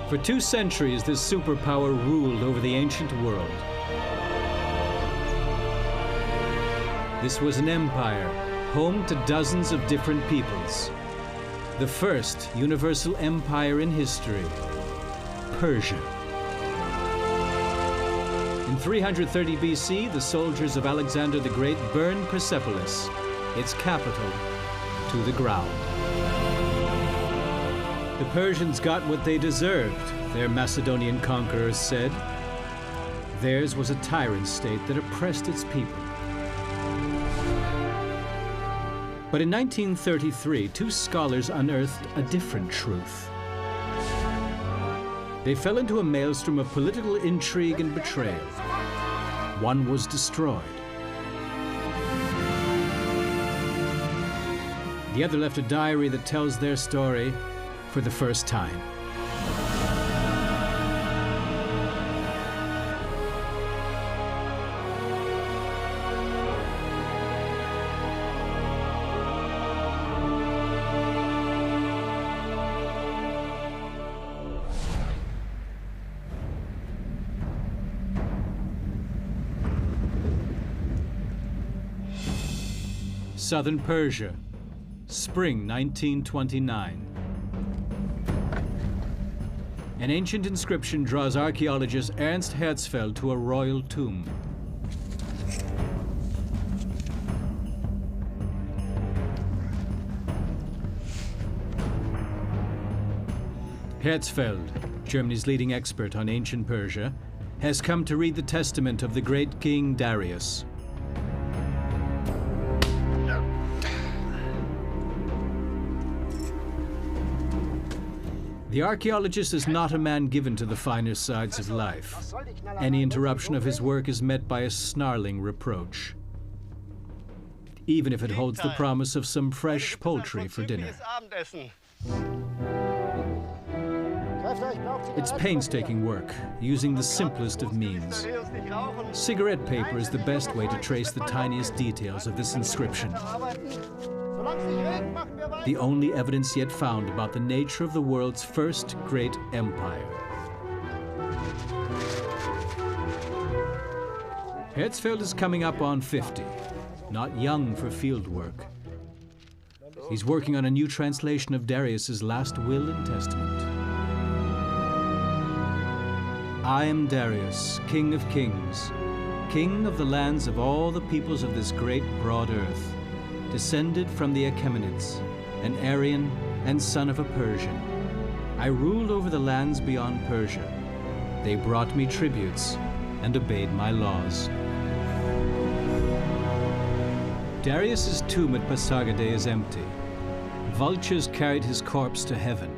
For 2 centuries, this superpower ruled over the ancient world. This was an empire, home to dozens of different peoples. The first universal empire in history, Persia. In 330 BC, the soldiers of Alexander the Great burned Persepolis, its capital, to the ground. The Persians got what they deserved, their Macedonian conquerors said. Theirs was a tyrant state that oppressed its people. But in 1933, 2 scholars unearthed a different truth. They fell into a maelstrom of political intrigue and betrayal. One was destroyed. The other left a diary that tells their story for the first time. Southern Persia, spring 1929. An ancient inscription draws archaeologist Ernst Herzfeld to a royal tomb. Herzfeld, Germany's leading expert on ancient Persia, has come to read the testament of the great king Darius. The archaeologist is not a man given to the finer sides of life. Any interruption of his work is met by a snarling reproach, even if it holds the promise of some fresh poultry for dinner. It's painstaking work, using the simplest of means. Cigarette paper is the best way to trace the tiniest details of this inscription. The only evidence yet found about the nature of the world's first great empire. Herzfeld is coming up on 50, not young for field work. He's working on a new translation of Darius's last will and testament. I am Darius, King of Kings, King of the lands of all the peoples of this great broad earth, descended from the Achaemenids, an Aryan and son of a Persian. I ruled over the lands beyond Persia. They brought me tributes and obeyed my laws. Darius's tomb at Pasargadae is empty. Vultures carried his corpse to heaven.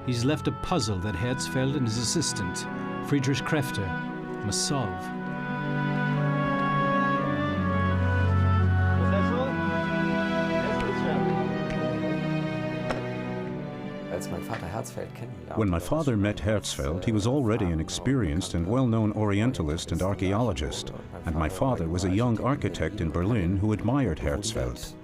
He's left a puzzle that Herzfeld and his assistant, Friedrich Krefter, must solve. When my father met Herzfeld, he was already an experienced and well-known Orientalist and archaeologist, and my father was a young architect in Berlin who admired Herzfeld.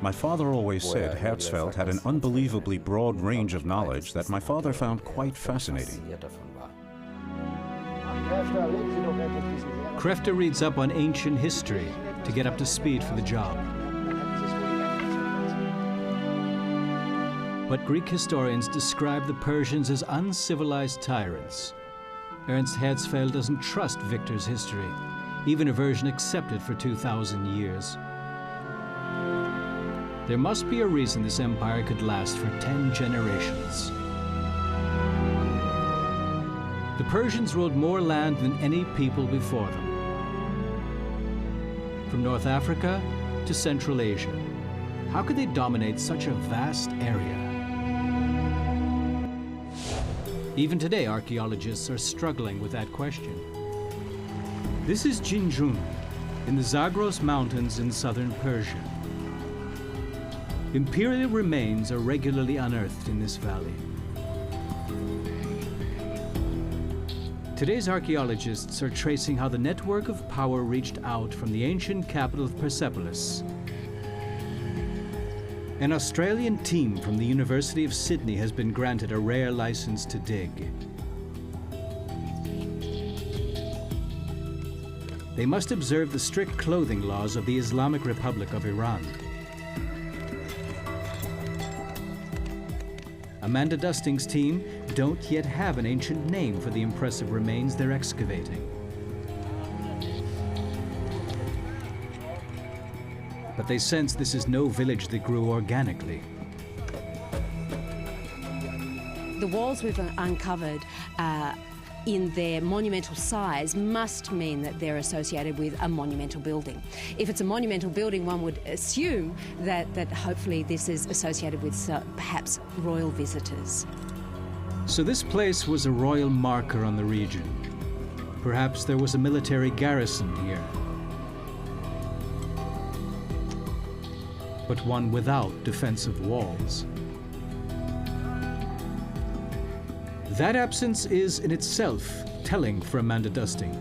My father always said Herzfeld had an unbelievably broad range of knowledge that my father found quite fascinating. Krefter reads up on ancient history to get up to speed for the job. But Greek historians describe the Persians as uncivilized tyrants. Ernst Herzfeld doesn't trust Victor's history, even a version accepted for 2,000 years. There must be a reason this empire could last for 10 generations. The Persians ruled more land than any people before them. From North Africa to Central Asia, how could they dominate such a vast area? Even today, archaeologists are struggling with that question. This is Jinjun, in the Zagros Mountains in southern Persia. Imperial remains are regularly unearthed in this valley. Today's archaeologists are tracing how the network of power reached out from the ancient capital of Persepolis An Australian team from the University of Sydney has been granted a rare license to dig. They must observe the strict clothing laws of the Islamic Republic of Iran. Amanda Dusting's team don't yet have an ancient name for the impressive remains they're excavating. But they sense this is no village that grew organically. The walls we've uncovered in their monumental size must mean that they're associated with a monumental building. If it's a monumental building, one would assume that hopefully this is associated with perhaps royal visitors. So this place was a royal marker on the region. Perhaps there was a military garrison here, but one without defensive walls. That absence is in itself telling for Amanda Dusting.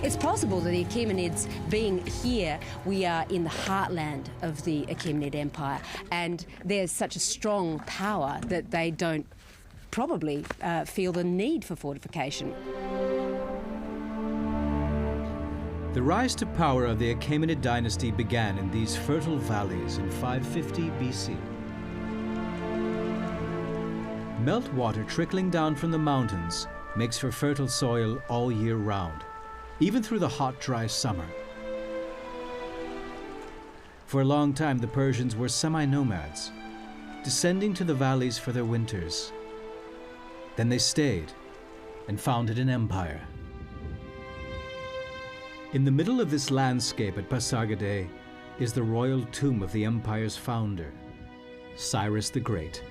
It's possible that the Achaemenids, being here, we are in the heartland of the Achaemenid Empire, and there's such a strong power that they don't probably feel the need for fortification. The rise to power of the Achaemenid dynasty began in these fertile valleys in 550 BC. Meltwater trickling down from the mountains makes for fertile soil all year round, even through the hot, dry summer. For a long time, the Persians were semi-nomads, descending to the valleys for their winters. Then they stayed and founded an empire. In the middle of this landscape at Pasargadae is the royal tomb of the empire's founder, Cyrus the Great.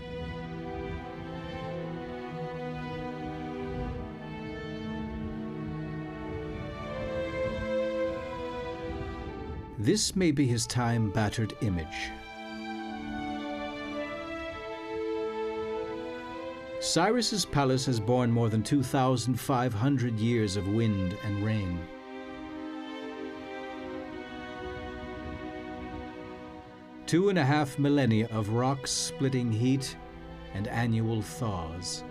This may be his time-battered image. Cyrus's palace has borne more than 2,500 years of wind and rain. Two and a half millennia of rock-splitting heat and annual thaws.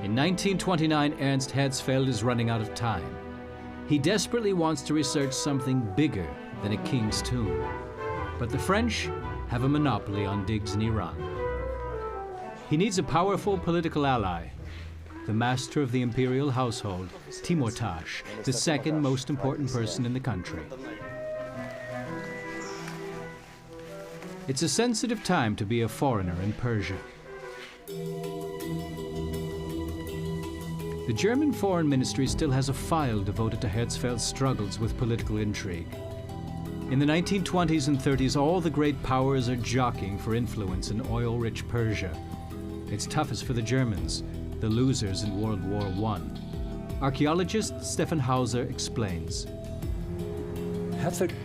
In 1929, Ernst Herzfeld is running out of time. He desperately wants to research something bigger than a king's tomb. But the French have a monopoly on digs in Iran. He needs a powerful political ally, the master of the imperial household, Timurtash, the second most important person in the country. It's a sensitive time to be a foreigner in Persia. The German Foreign Ministry still has a file devoted to Herzfeld's struggles with political intrigue. In the 1920s and 30s, all the great powers are jockeying for influence in oil-rich Persia. It's toughest for the Germans, the losers in World War I. Archaeologist Stefan Hauser explains. Herzfeld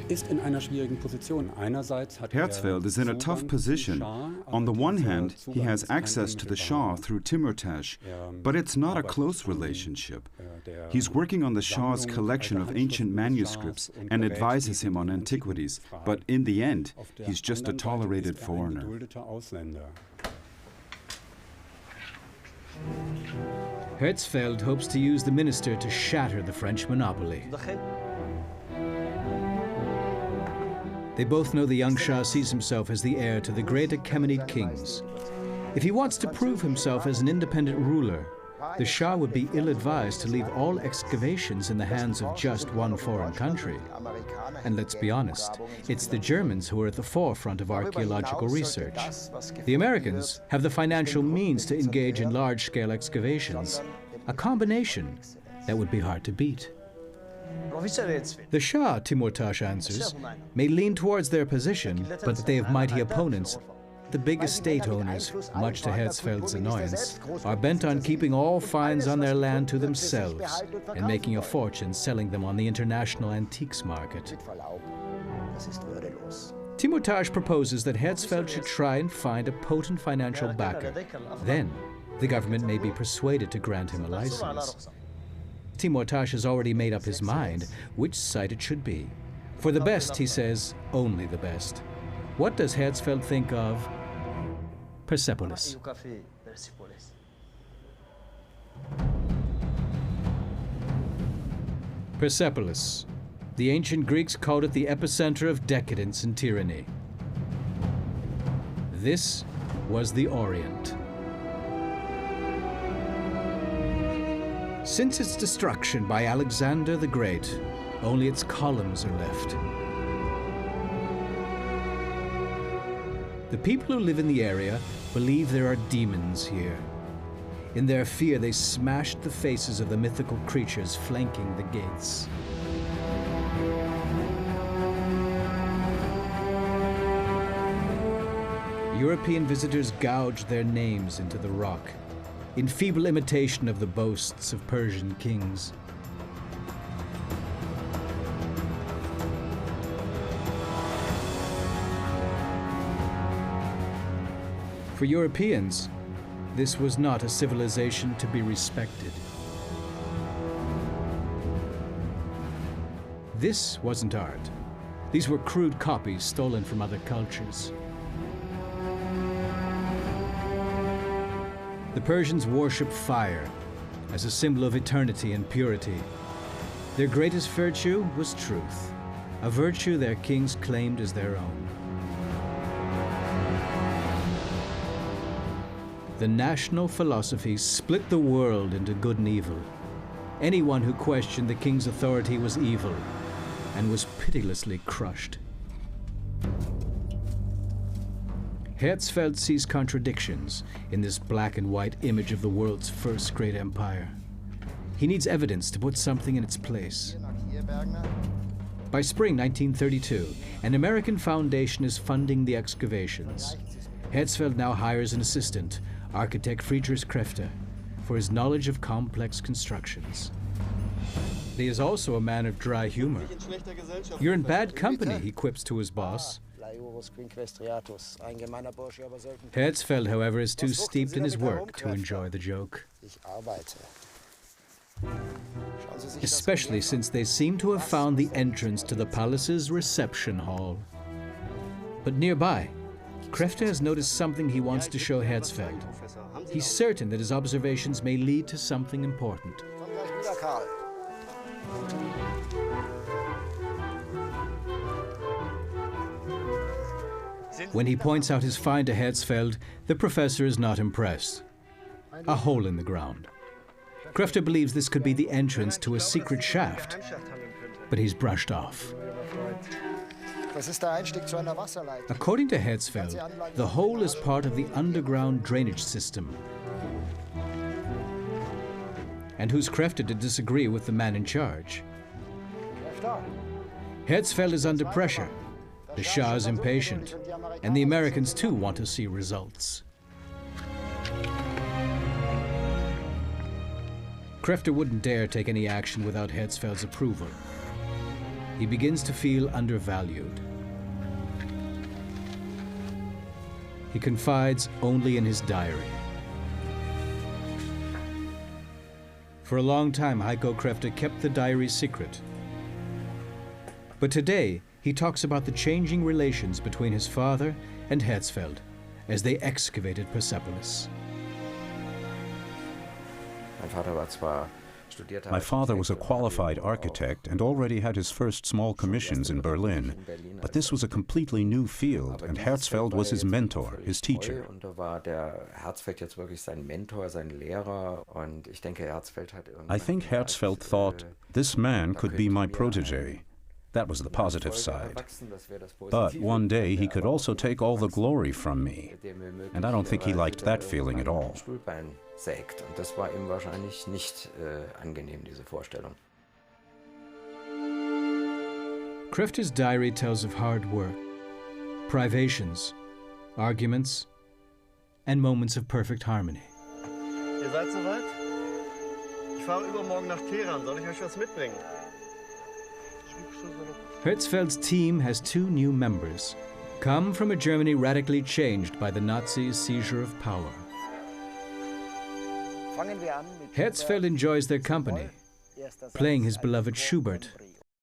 is in a tough position. On the one hand, he has access to the Shah through Timurtash, but it's not a close relationship. He's working on the Shah's collection of ancient manuscripts and advises him on antiquities, but in the end, he's just a tolerated foreigner. Herzfeld hopes to use the minister to shatter the French monopoly. They both know the young Shah sees himself as the heir to the great Achaemenid kings. If he wants to prove himself as an independent ruler, the Shah would be ill-advised to leave all excavations in the hands of just one foreign country. And let's be honest, it's the Germans who are at the forefront of archaeological research. The Americans have the financial means to engage in large-scale excavations, a combination that would be hard to beat. The Shah, Timurtash answers, may lean towards their position, but that they have mighty opponents. The big estate owners, much to Herzfeld's annoyance, are bent on keeping all finds on their land to themselves and making a fortune selling them on the international antiques market. Timurtaj proposes that Herzfeld should try and find a potent financial backer. Then, the government may be persuaded to grant him a license. Timurtaj has already made up his mind which site it should be. For the best, he says, only the best. What does Herzfeld think of Persepolis? Persepolis. The ancient Greeks called it the epicenter of decadence and tyranny. This was the Orient. Since its destruction by Alexander the Great, only its columns are left. The people who live in the area believe there are demons here. In their fear, they smashed the faces of the mythical creatures flanking the gates. European visitors gouged their names into the rock, in feeble imitation of the boasts of Persian kings. For Europeans, this was not a civilization to be respected. This wasn't art. These were crude copies stolen from other cultures. The Persians worshipped fire as a symbol of eternity and purity. Their greatest virtue was truth, a virtue their kings claimed as their own. The national philosophy split the world into good and evil. Anyone who questioned the king's authority was evil and was pitilessly crushed. Herzfeld sees contradictions in this black and white image of the world's first great empire. He needs evidence to put something in its place. By spring 1932, an American foundation is funding the excavations. Herzfeld now hires an assistant, architect Friedrich Krefter, for his knowledge of complex constructions. He is also a man of dry humor. "You're in bad company," he quips to his boss. Herzfeld, however, is too steeped in his work to enjoy the joke. Especially since they seem to have found the entrance to the palace's reception hall. But nearby, Krefter has noticed something he wants to show Herzfeld. He's certain that his observations may lead to something important. When he points out his find to Herzfeld, the professor is not impressed. A hole in the ground. Krefter believes this could be the entrance to a secret shaft, but he's brushed off. According to Herzfeld, the hole is part of the underground drainage system, and who's Krefter to disagree with the man in charge? Herzfeld is under pressure. The Shah is impatient, and the Americans too want to see results. Krefter wouldn't dare take any action without Herzfeld's approval. He begins to feel undervalued. He confides only in his diary. For a long time, Heiko Krefter kept the diary secret. But today, he talks about the changing relations between his father and Herzfeld as they excavated Persepolis. My father was a qualified architect and already had his first small commissions in Berlin. But this was a completely new field, and Herzfeld was his mentor, his teacher. I think Herzfeld thought, this man could be my protege. That was the positive side. But one day he could also take all the glory from me. And I don't think he liked that feeling at all. Krefter's diary tells of hard work, privations, arguments, and moments of perfect harmony. Ihr seid soweit? Ich fahre übermorgen nach Teheran. Soll ich euch was mitbringen? Herzfeld's team has two new members, come from a Germany radically changed by the Nazis' seizure of power. Herzfeld enjoys their company, playing his beloved Schubert